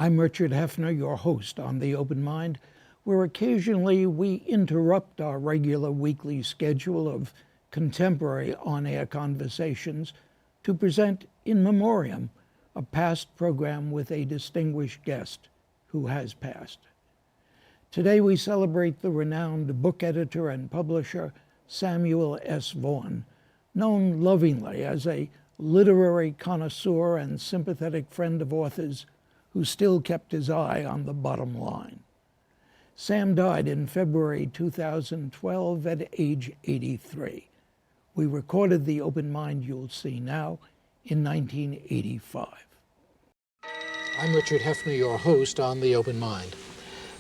I'm Richard Heffner, your host on The Open Mind, where occasionally we interrupt our regular weekly schedule of contemporary on-air conversations to present In Memoriam, a past program with a distinguished guest who has passed. Today we celebrate the renowned book editor and publisher Samuel S. Vaughan, known lovingly as a literary connoisseur and sympathetic friend of authors who still kept his eye on the bottom line. Sam died in February 2012 at age 83. We recorded The Open Mind you'll see now in 1985. I'm Richard Heffner, your host on The Open Mind.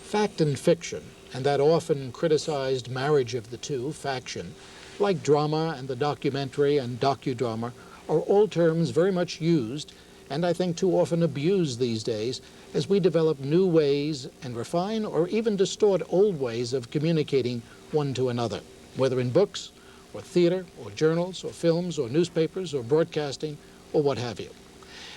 Fact and fiction, and that often criticized marriage of the two, faction, like drama and the documentary and docudrama, are all terms very much used, and I think too often abused these days, as we develop new ways and refine or even distort old ways of communicating one to another, whether in books, or theater, or journals, or films, or newspapers, or broadcasting, or what have you.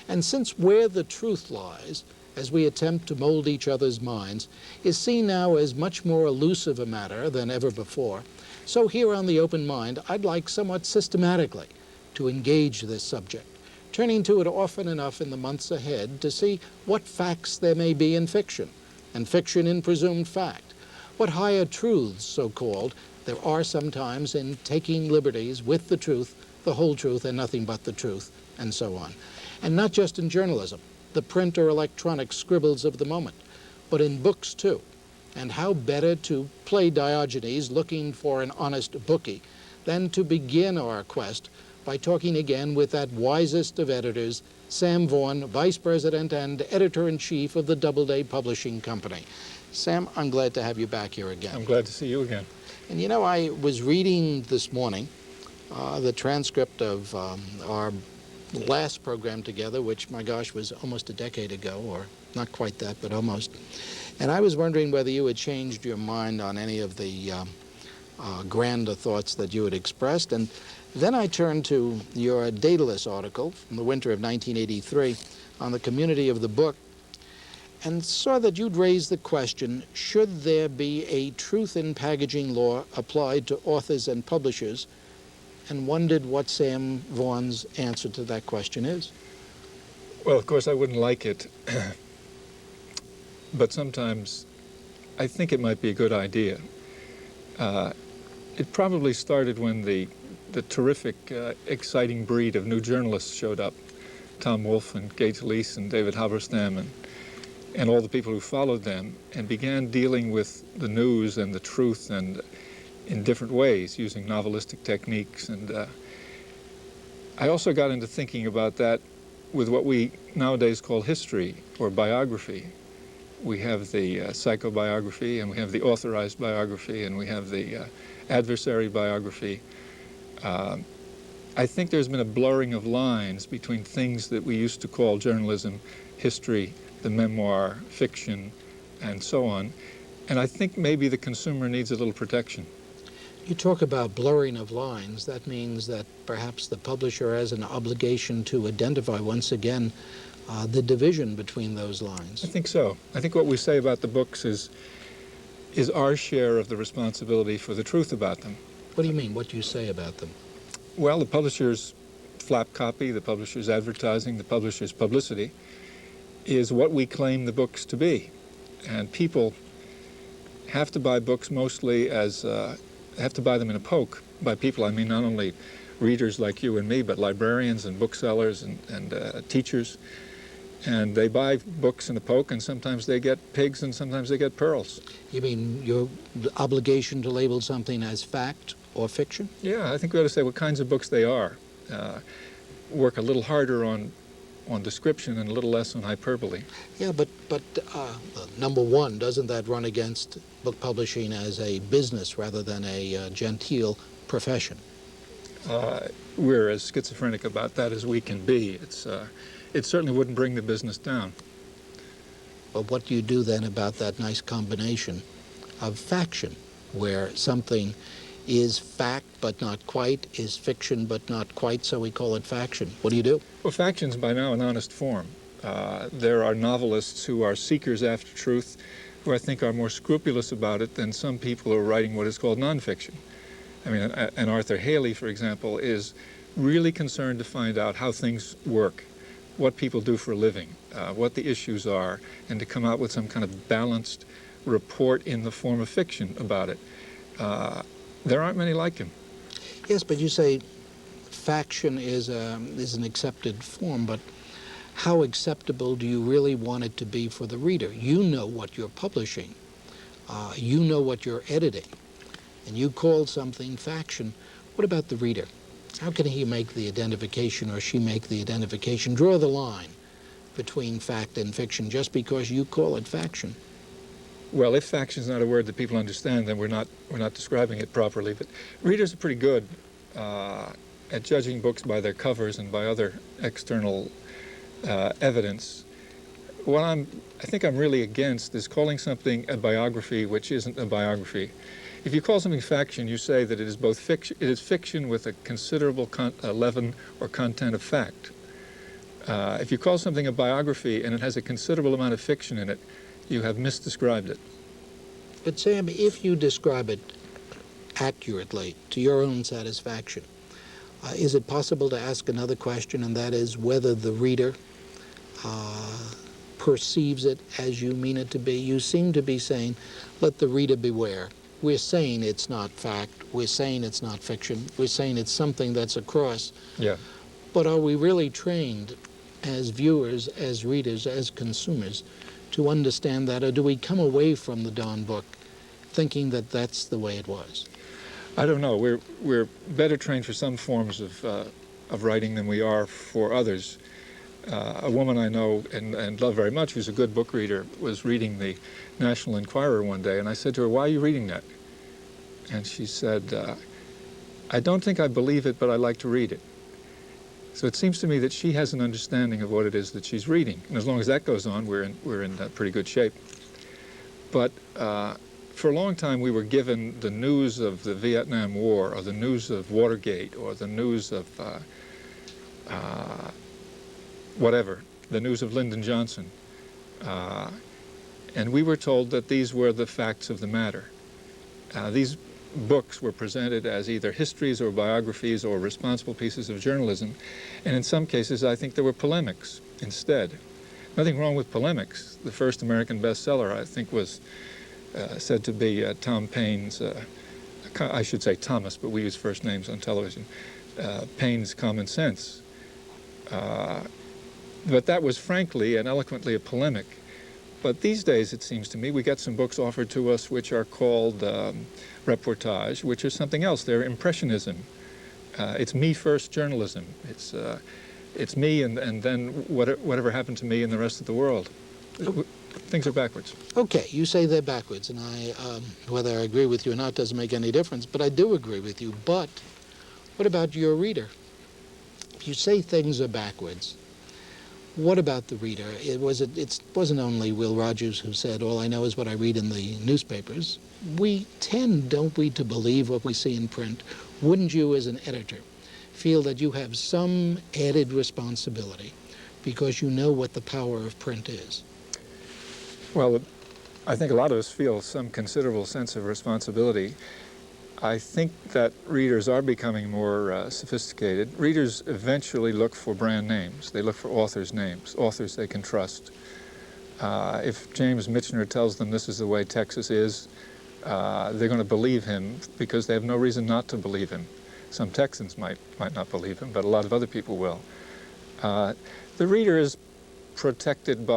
And since where the truth lies, as we attempt to mold each other's minds, is seen now as much more elusive a matter than ever before, so here on The Open Mind, I'd like somewhat systematically to engage this subject, turning to it often enough in the months ahead to see what facts there may be in fiction, and fiction in presumed fact, what higher truths, so-called, there are sometimes in taking liberties with the truth, the whole truth, and nothing but the truth, and so on. And not just in journalism, the print or electronic scribbles of the moment, but in books too. And how better to play Diogenes looking for an honest bookie than to begin our quest by talking again with that wisest of editors, Sam Vaughan, Vice President and Editor-in-Chief of the Doubleday Publishing Company. Sam, I'm glad to have you back here again. I'm glad to see you again. And you know, I was reading this morning the transcript of our last program together, which, my gosh, was almost a decade ago, or not quite that, but almost. And I was wondering whether you had changed your mind on any of the grander thoughts that you had expressed. And then I turned to your Daedalus article from the winter of 1983 on the community of the book and saw that you'd raised the question, should there be a truth in packaging law applied to authors and publishers, and wondered what Sam Vaughan's answer to that question is. Well, of course, I wouldn't like it, but sometimes I think it might be a good idea. It probably started when the terrific, exciting breed of new journalists showed up, Tom Wolfe and Gates Leese and David Halberstam and all the people who followed them, and began dealing with the news and the truth and in different ways, using novelistic techniques. And I also got into thinking about that with what we nowadays call history or biography. We have the psychobiography, and we have the authorized biography, and we have the adversary biography. I think there's been a blurring of lines between things that we used to call journalism, history, the memoir, fiction, and so on. And I think maybe the consumer needs a little protection. You talk about blurring of lines. That means that perhaps the publisher has an obligation to identify once again the division between those lines. I think so. I think what we say about the books is our share of the responsibility for the truth about them. What do you mean, what do you say about them? Well, the publisher's flap copy, the publisher's advertising, the publisher's publicity is what we claim the books to be. And people have to buy books mostly as have to buy them in a poke. By people, I mean not only readers like you and me, but librarians and booksellers and teachers. And they buy books in a poke, and sometimes they get pigs and sometimes they get pearls. You mean your obligation to label something as fact or fiction? Yeah, I think we ought to say what kinds of books they are. Work a little harder on description and a little less on hyperbole. Yeah, but number one, doesn't that run against book publishing as a business rather than a genteel profession? We're as schizophrenic about that as we can be. It certainly wouldn't bring the business down. But what do you do then about that nice combination of faction, where something is fact but not quite, is fiction but not quite, so we call it faction? What do you do? Well, faction's by now an honest form. There are novelists who are seekers after truth, who I think are more scrupulous about it than some people who are writing what is called nonfiction. I mean, and Arthur Haley, for example, is really concerned to find out how things work, what people do for a living, what the issues are, and to come out with some kind of balanced report in the form of fiction about it. There aren't many like him. Yes, but you say faction is an accepted form, but how acceptable do you really want it to be for the reader? You know what you're publishing. You know what you're editing. And you call something faction. What about the reader? How can he make the identification, or she make the identification, draw the line between fact and fiction just because you call it faction? Well, if faction is not a word that people understand, then we're not describing it properly. But readers are pretty good at judging books by their covers and by other external evidence. What I think I'm really against is calling something a biography which isn't a biography. If you call something faction, you say that it is both fiction. It is fiction with a considerable leaven or content of fact. If you call something a biography and it has a considerable amount of fiction in it, you have misdescribed it. But Sam, if you describe it accurately to your own satisfaction, is it possible to ask another question, and that is whether the reader perceives it as you mean it to be? You seem to be saying, let the reader beware. We're saying it's not fact. We're saying it's not fiction. We're saying it's something that's across. Yeah. But are we really trained as viewers, as readers, as consumers to understand that, or do we come away from the Dawn book thinking that that's the way it was? I don't know. We're better trained for some forms of writing than we are for others. A woman I know and love very much, who's a good book reader, was reading the National Enquirer one day, and I said to her, "Why are you reading that?" And she said, "I don't think I believe it, but I like to read it." So it seems to me that she has an understanding of what it is that she's reading, and as long as that goes on, we're in pretty good shape. But for a long time, we were given the news of the Vietnam War, or the news of Watergate, or the news of whatever, the news of Lyndon Johnson. And we were told that these were the facts of the matter. These books were presented as either histories or biographies or responsible pieces of journalism. And in some cases, I think there were polemics instead. Nothing wrong with polemics. The first American bestseller, I think, was said to be Tom Paine's, I should say Thomas, but we use first names on television, Paine's Common Sense. But that was frankly and eloquently a polemic. But these days, it seems to me, we get some books offered to us which are called reportage, which is something else. They're impressionism. It's me-first journalism. It's me and then whatever happened to me and the rest of the world. Things are backwards. Okay, you say they're backwards, and whether I agree with you or not doesn't make any difference, but I do agree with you. But what about your reader? If you say things are backwards, what about the reader? It wasn't only Will Rogers who said, all I know is what I read in the newspapers. We tend, don't we, to believe what we see in print. Wouldn't you, as an editor, feel that you have some added responsibility because you know what the power of print is? Well, I think a lot of us feel some considerable sense of responsibility. I think that readers are becoming more sophisticated. Readers eventually look for brand names. They look for authors' names, authors they can trust. If James Michener tells them this is the way Texas is, they're going to believe him because they have no reason not to believe him. Some Texans might not believe him, but a lot of other people will. The reader is protected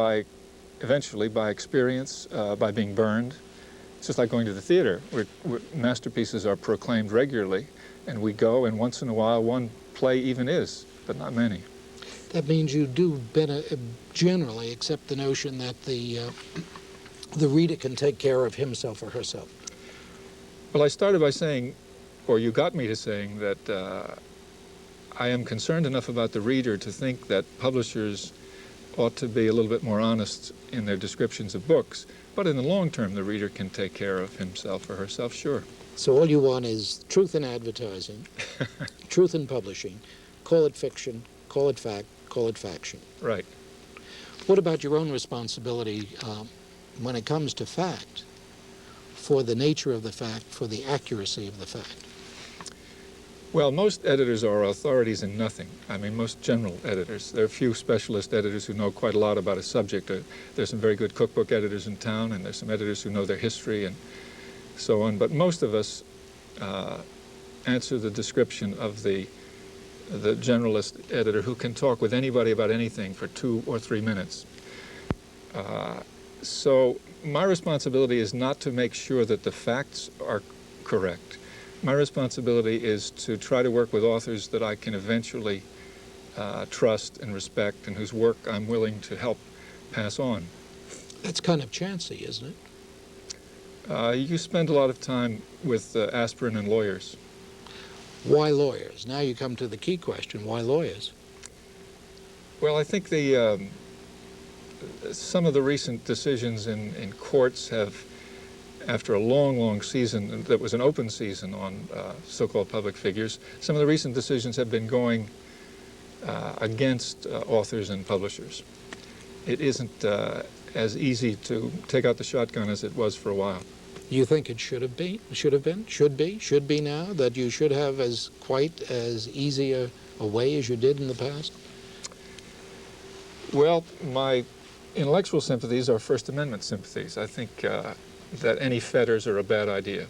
eventually by experience, by being burned. It's just like going to the theater, where masterpieces are proclaimed regularly, and we go, and once in a while one play even is, but not many. That means you do generally accept the notion that the reader can take care of himself or herself. Well, I started by saying, or you got me to saying, that I am concerned enough about the reader to think that publishers ought to be a little bit more honest in their descriptions of books. But in the long term, the reader can take care of himself or herself, sure. So all you want is truth in advertising, truth in publishing. Call it fiction, call it fact, call it faction. Right. What about your own responsibility when it comes to fact, for the nature of the fact, for the accuracy of the fact? Well, most editors are authorities in nothing. I mean, most general editors. There are a few specialist editors who know quite a lot about a subject. There's some very good cookbook editors in town, and there's some editors who know their history and so on. But most of us answer the description of the generalist editor who can talk with anybody about anything for 2 or 3 minutes. So my responsibility is not to make sure that the facts are correct. My responsibility is to try to work with authors that I can eventually trust and respect, and whose work I'm willing to help pass on. That's kind of chancy, isn't it? You spend a lot of time with aspirin and lawyers. Why lawyers? Now you come to the key question, why lawyers? Well, I think some of the recent decisions in courts have, after a long, long season that was an open season on so-called public figures, some of the recent decisions have been going against authors and publishers. It isn't as easy to take out the shotgun as it was for a while. You think it should have been, should be now, that you should have quite as easy a way as you did in the past? Well, my intellectual sympathies are First Amendment sympathies. I think that any fetters are a bad idea.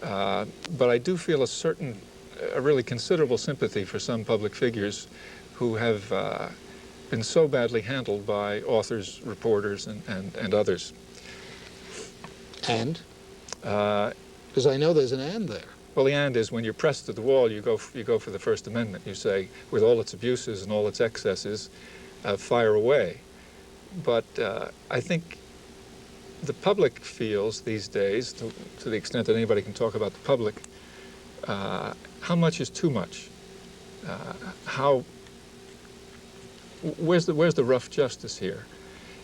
But I do feel a really considerable sympathy for some public figures who have been so badly handled by authors, reporters, and others. And? Because I know there's an and there. Well, the and is when you're pressed to the wall, you go for the First Amendment. You say, with all its abuses and all its excesses, fire away. But I think the public feels these days, to the extent that anybody can talk about the public, how much is too much? Where's the rough justice here?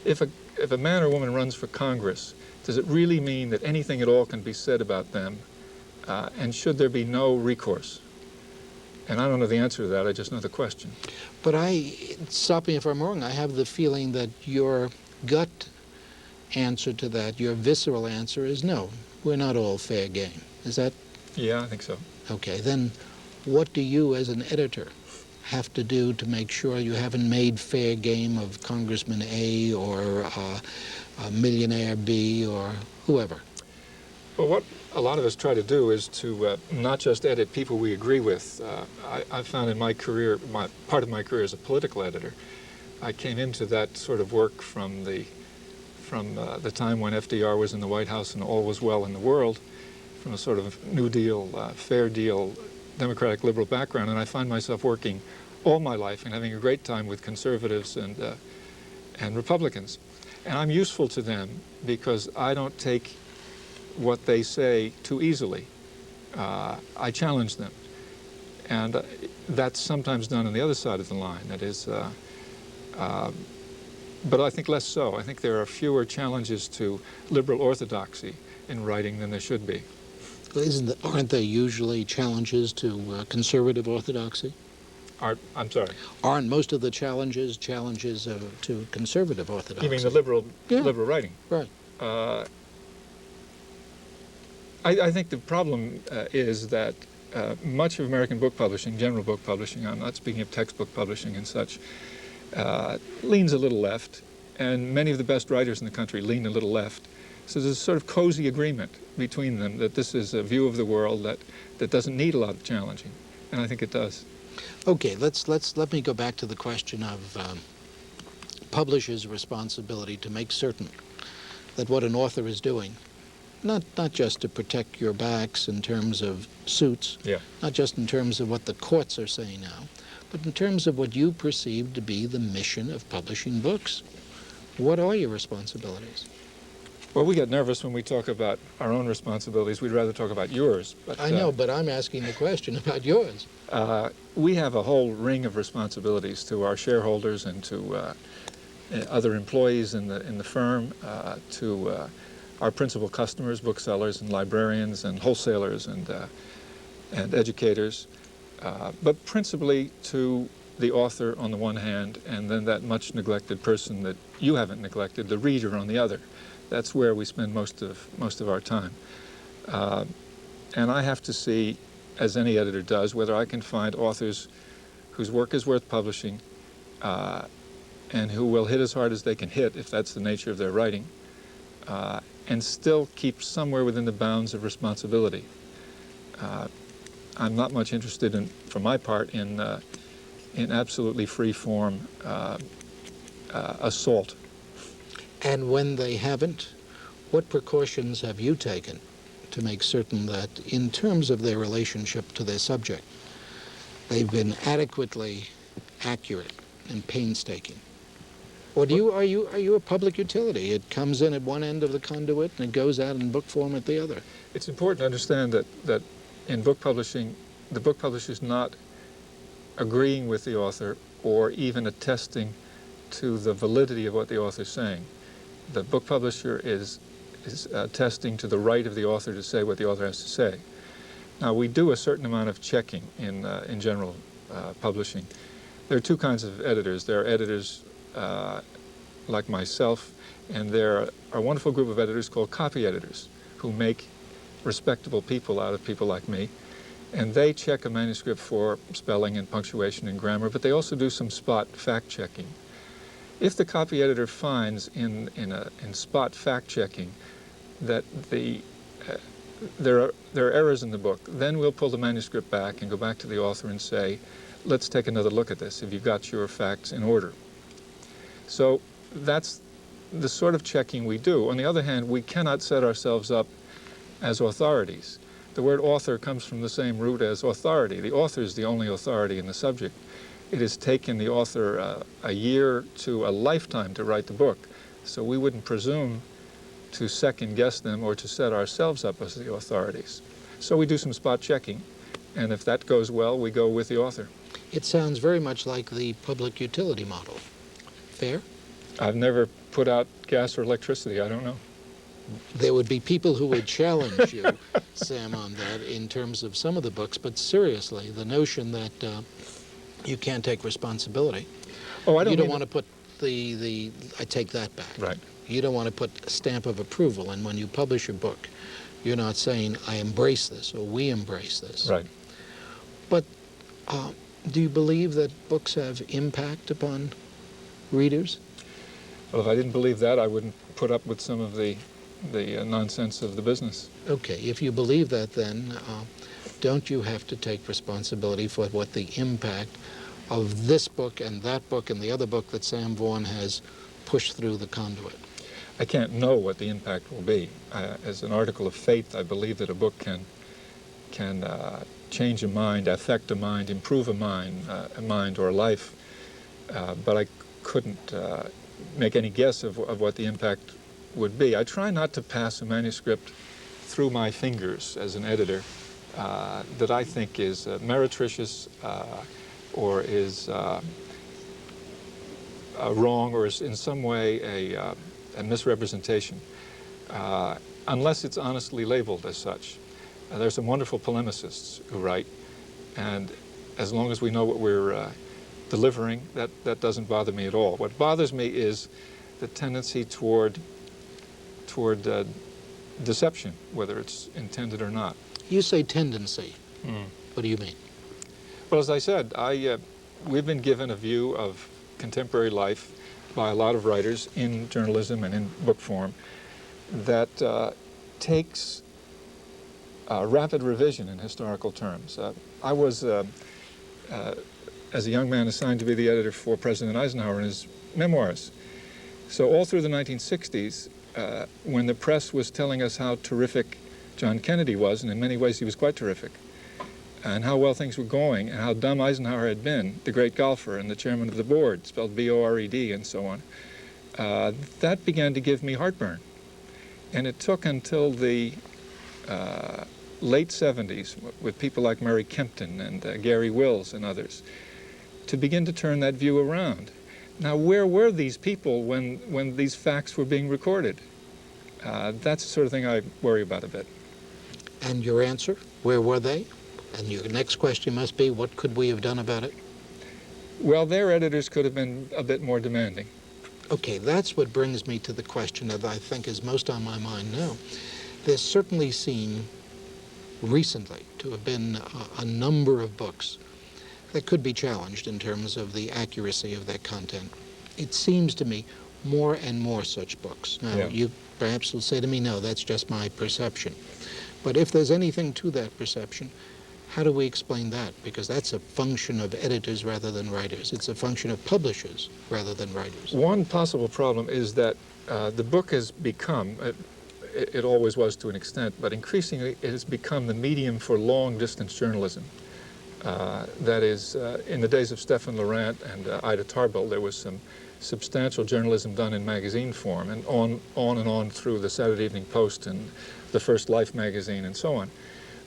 If a man or woman runs for Congress, does it really mean that anything at all can be said about them? And should there be no recourse? And I don't know the answer to that, I just know the question. But stop me if I'm wrong, I have the feeling that your gut answer to that, your visceral answer is no, we're not all fair game. Is that? Yeah, I think so. Okay, then what do you as an editor have to do to make sure you haven't made fair game of Congressman A or millionaire B or whoever? Well, what a lot of us try to do is to not just edit people we agree with. I found in my career, part of my career as a political editor, I came into that sort of work from the time when FDR was in the White House and all was well in the world, from a sort of New Deal, fair deal, democratic liberal background, and I find myself working all my life and having a great time with conservatives and Republicans. And I'm useful to them because I don't take what they say too easily. I challenge them. And that's sometimes done on the other side of the line. That is, but I think less so. I think there are fewer challenges to liberal orthodoxy in writing than there should be. Aren't there usually challenges to conservative orthodoxy? I'm sorry? Aren't most of the challenges to conservative orthodoxy? You mean the liberal writing? Right. I think the problem is that much of American book publishing, general book publishing, I'm not speaking of textbook publishing and such, leans a little left, and many of the best writers in the country lean a little left. So there's a sort of cozy agreement between them that this is a view of the world that doesn't need a lot of challenging, and I think it does. Okay, let me go back to the question of publishers' responsibility to make certain that what an author is doing, not just to protect your backs in terms of suits, not just in terms of what the courts are saying now, but in terms of what you perceive to be the mission of publishing books. What are your responsibilities? Well, we get nervous when we talk about our own responsibilities. We'd rather talk about yours. But, I know, but I'm asking the question about yours. We have a whole ring of responsibilities to our shareholders and to other employees in the firm, to our principal customers, booksellers and librarians and wholesalers and educators, but principally to the author on the one hand, and then that much neglected person that you haven't neglected, the reader, on the other. That's where we spend most of our time. And I have to see, as any editor does, whether I can find authors whose work is worth publishing and who will hit as hard as they can hit, if that's the nature of their writing, and still keep somewhere within the bounds of responsibility. I'm not much interested in, for my part, in absolutely free-form assault. And when they haven't, what precautions have you taken to make certain that, in terms of their relationship to their subject, they've been adequately accurate and painstaking? Or are you a public utility? It comes in at one end of the conduit and it goes out in book form at the other. It's important to understand that in book publishing, the book publisher is not agreeing with the author or even attesting to the validity of what the author is saying. The book publisher is attesting to the right of the author to say what the author has to say. Now, we do a certain amount of checking in general publishing. There are two kinds of editors. There are editors like myself, and there are a wonderful group of editors called copy editors who make respectable people out of people like me. And they check a manuscript for spelling and punctuation and grammar, but they also do some spot fact-checking. If the copy editor finds in spot fact-checking that there are errors in the book, then we'll pull the manuscript back and go back to the author and say, let's take another look at this. Have you got your facts in order? So that's the sort of checking we do. On the other hand, we cannot set ourselves up as authorities. The word author comes from the same root as authority. The author is the only authority in the subject. It has taken the author a year to a lifetime to write the book, so we wouldn't presume to second-guess them or to set ourselves up as the authorities. So we do some spot checking, and if that goes well, we go with the author. It sounds very much like the public utility model. Fair? I've never put out gas or electricity. I don't know. There would be people who would challenge you, Sam, on that in terms of some of the books, but seriously, the notion that you can't take responsibility. Oh, I don't. You don't want to put I take that back. Right. You don't want to put a stamp of approval, and when you publish a book, you're not saying, I embrace this, or we embrace this. Right. But do you believe that books have impact upon readers? Well, if I didn't believe that, I wouldn't put up with some of the nonsense of the business. Okay, if you believe that, then don't you have to take responsibility for what the impact of this book and the other book that Sam Vaughan has pushed through the conduit? I can't know what the impact will be. As an article of faith, I believe that a book can change a mind, affect a mind, improve a mind or a life, but I couldn't make any guess of what the impact would be. I try not to pass a manuscript through my fingers as an editor that I think is meretricious or is wrong or is in some way a misrepresentation, unless it's honestly labeled as such. There's some wonderful polemicists who write, and as long as we know what we're delivering, that doesn't bother me at all. What bothers me is the tendency toward deception, whether it's intended or not. You say tendency. What do you mean? Well, as I said, we've been given a view of contemporary life by a lot of writers in journalism and in book form that takes rapid revision in historical terms. I was, as a young man, assigned to be the editor for President Eisenhower in his memoirs. So all through the 1960s, when the press was telling us how terrific John Kennedy was, and in many ways he was quite terrific, and how well things were going, and how dumb Eisenhower had been, the great golfer and the chairman of the board, spelled B-O-R-E-D and so on, that began to give me heartburn. And it took until the late 70s, with people like Murray Kempton and Gary Wills and others, to begin to turn that view around. Now, where were these people when these facts were being recorded? That's the sort of thing I worry about a bit. And your answer, where were they? And your next question must be, what could we have done about it? Well, their editors could have been a bit more demanding. Okay, that's what brings me to the question that I think is most on my mind now. There's certainly seem recently to have been a number of books that could be challenged in terms of the accuracy of their content. It seems to me more and more such books. Now, Yeah. you perhaps will say to me, no, that's just my perception. But if there's anything to that perception, how do we explain that? Because that's a function of editors rather than writers. It's a function of publishers rather than writers. One possible problem is that the book has become, it always was to an extent, but increasingly it has become the medium for long-distance journalism. That is, in the days of Stephan Laurent and Ida Tarbell, there was some substantial journalism done in magazine form, and on through the Saturday Evening Post and the first Life magazine and so on.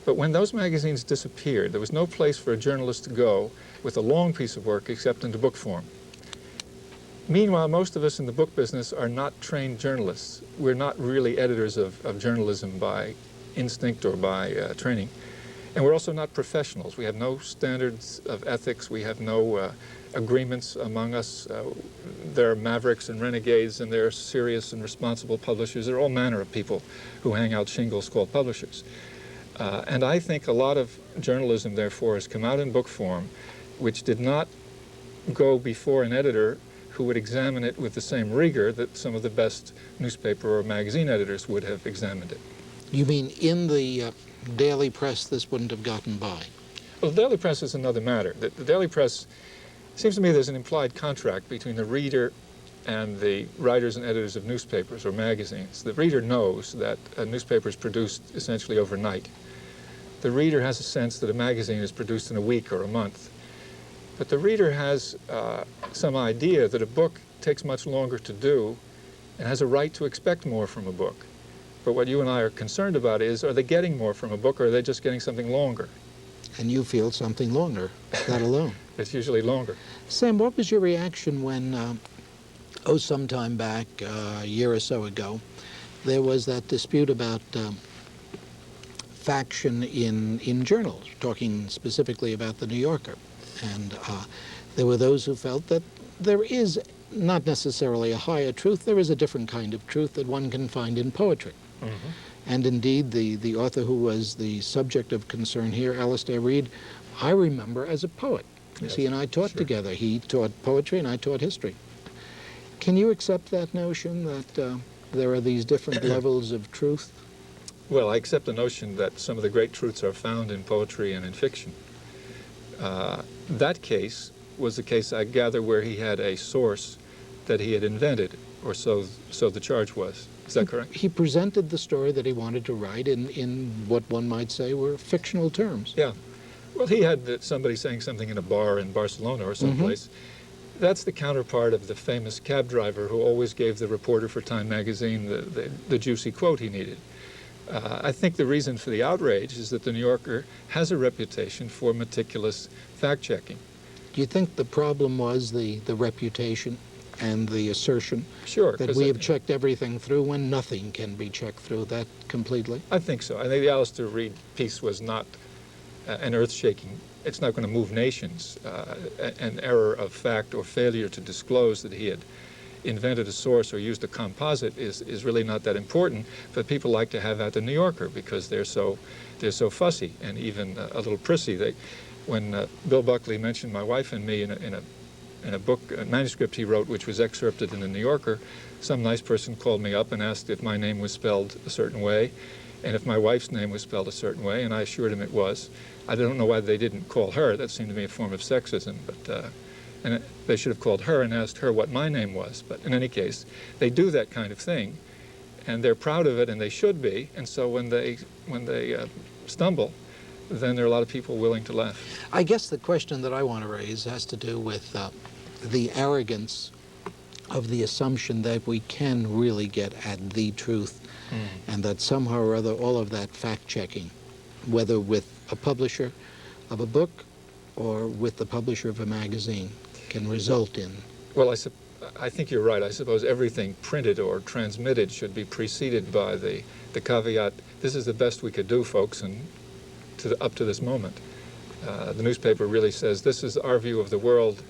But when those magazines disappeared, there was no place for a journalist to go with a long piece of work except into book form. Meanwhile, most of us in the book business are not trained journalists. We're not really editors of journalism by instinct or by training. And we're also not professionals. We have no standards of ethics. We have no agreements among us. There are mavericks and renegades, and there are serious and responsible publishers. There are all manner of people who hang out shingles called publishers. And I think a lot of journalism, therefore, has come out in book form, which did not go before an editor who would examine it with the same rigor that some of the best newspaper or magazine editors would have examined it. You mean in the daily press this wouldn't have gotten by? Well, the daily press is another matter. The daily press, seems to me there's an implied contract between the reader and the writers and editors of newspapers or magazines. The reader knows that a newspaper is produced essentially overnight. The reader has a sense that a magazine is produced in a week or a month. But the reader has some idea that a book takes much longer to do and has a right to expect more from a book. But what you and I are concerned about is, are they getting more from a book, or are they just getting something longer? And you feel something longer, that alone. It's usually longer. Sam, what was your reaction when, some time back, a year or so ago, there was that dispute about faction in journals, talking specifically about the New Yorker. And there were those who felt that there is not necessarily a higher truth, there is a different kind of truth that one can find in poetry. Mm-hmm. And indeed, the author who was the subject of concern here, Alistair Reid, I remember as a poet. Yes, he and I taught together. He taught poetry and I taught history. Can you accept that notion that there are these different levels of truth? Well, I accept the notion that some of the great truths are found in poetry and in fiction. That case was the case, I gather, where he had a source that he had invented, or so the charge was. Is that correct? He presented the story that he wanted to write in what one might say were fictional terms. Yeah. Well, he had somebody saying something in a bar in Barcelona or someplace. Mm-hmm. That's the counterpart of the famous cab driver who always gave the reporter for Time magazine the juicy quote he needed. I think the reason for the outrage is that the New Yorker has a reputation for meticulous fact-checking. Do you think the problem was the reputation and the assertion that we have checked everything through when nothing can be checked through that completely? I think so. I think the Alistair Reid piece was not an earth-shaking, it's not going to move nations, an error of fact or failure to disclose that he had invented a source or used a composite is really not that important, but people like to have at the New Yorker because they're so fussy and even a little prissy. When Bill Buckley mentioned my wife and me in a book, a manuscript he wrote, which was excerpted in the New Yorker, some nice person called me up and asked if my name was spelled a certain way and if my wife's name was spelled a certain way, and I assured him it was. I don't know why they didn't call her. That seemed to me a form of sexism, but and they should have called her and asked her what my name was. But in any case, they do that kind of thing, and they're proud of it, and they should be. And so when they stumble, then there are a lot of people willing to laugh. I guess the question that I want to raise has to do with the arrogance of the assumption that we can really get at the truth, and that somehow or other all of that fact-checking, whether with a publisher of a book or with the publisher of a magazine, can result in. Well, I think you're right. I suppose everything printed or transmitted should be preceded by the caveat, this is the best we could do, folks, and up to this moment. The newspaper really says, this is our view of the world,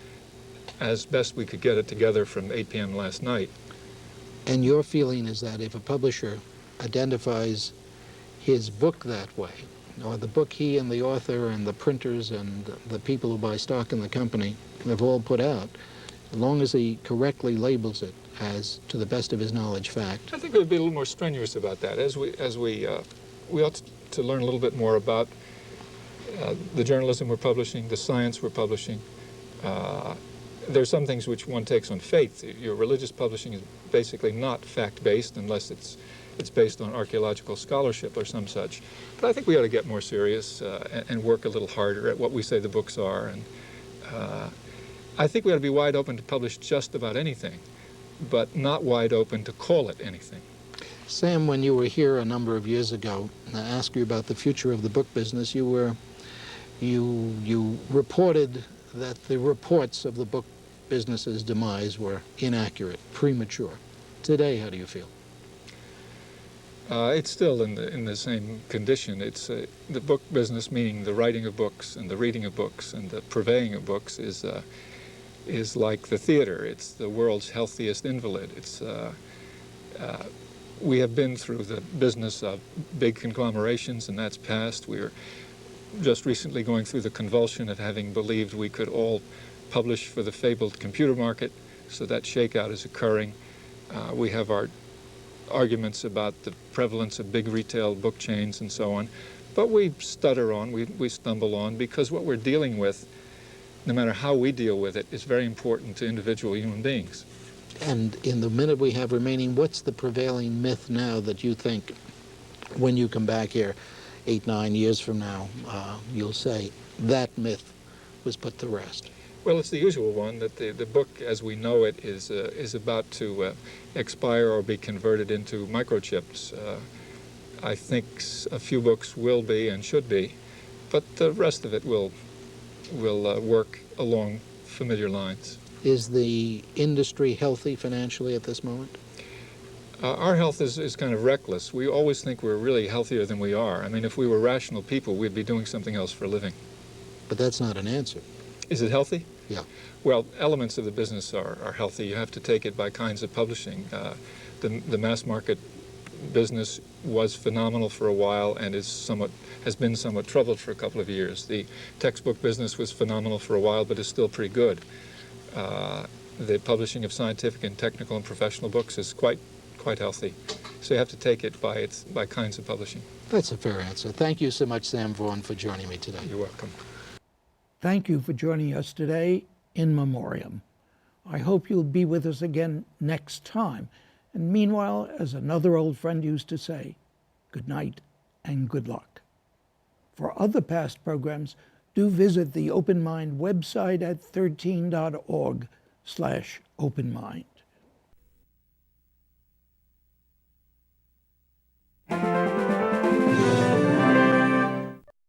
as best we could get it together from 8 p.m. last night. And your feeling is that if a publisher identifies his book that way, or the book he and the author and the printers and the people who buy stock in the company have all put out, as long as he correctly labels it as, to the best of his knowledge, fact. I think we would be a little more strenuous about that. We ought to learn a little bit more about the journalism we're publishing, the science we're publishing. There's some things which one takes on faith. Your religious publishing is basically not fact-based unless it's based on archaeological scholarship or some such. But I think we ought to get more serious and work a little harder at what we say the books are. And I think we ought to be wide open to publish just about anything, but not wide open to call it anything. Sam, when you were here a number of years ago, I asked you about the future of the book business. You reported that the reports of the book business's demise were inaccurate, premature. Today, how do you feel? It's still in the same condition. It's the book business, meaning the writing of books and the reading of books and the purveying of books, is like the theater. It's the world's healthiest invalid. We have been through the business of big conglomerations, and that's past. We are just recently going through the convulsion of having believed we could all publish for the fabled computer market, so that shakeout is occurring. We have our arguments about the prevalence of big retail book chains and so on, but we stutter on, we stumble on, because what we're dealing with, no matter how we deal with it, is very important to individual human beings. And in the minute we have remaining, what's the prevailing myth now that you think, when you come back here 8, 9 years from now, you'll say that myth was put to rest? Well, it's the usual one, that the book as we know it is about to expire or be converted into microchips. I think a few books will be and should be, but the rest of it will work along familiar lines. Is the industry healthy financially at this moment? Our health is kind of reckless. We always think we're really healthier than we are. I mean, if we were rational people, we'd be doing something else for a living. But that's not an answer. Is it healthy? Yeah. Well, elements of the business are healthy. You have to take it by kinds of publishing. The mass market business was phenomenal for a while and has been somewhat troubled for a couple of years. The textbook business was phenomenal for a while, but is still pretty good. The publishing of scientific and technical and professional books is quite healthy. So you have to take it by kinds of publishing. That's a fair answer. Thank you so much, Sam Vaughan, for joining me today. You're welcome. Thank you for joining us today in Memoriam. I hope you'll be with us again next time. And meanwhile, as another old friend used to say, good night and good luck. For other past programs, do visit the Open Mind website at 13.org/openmind.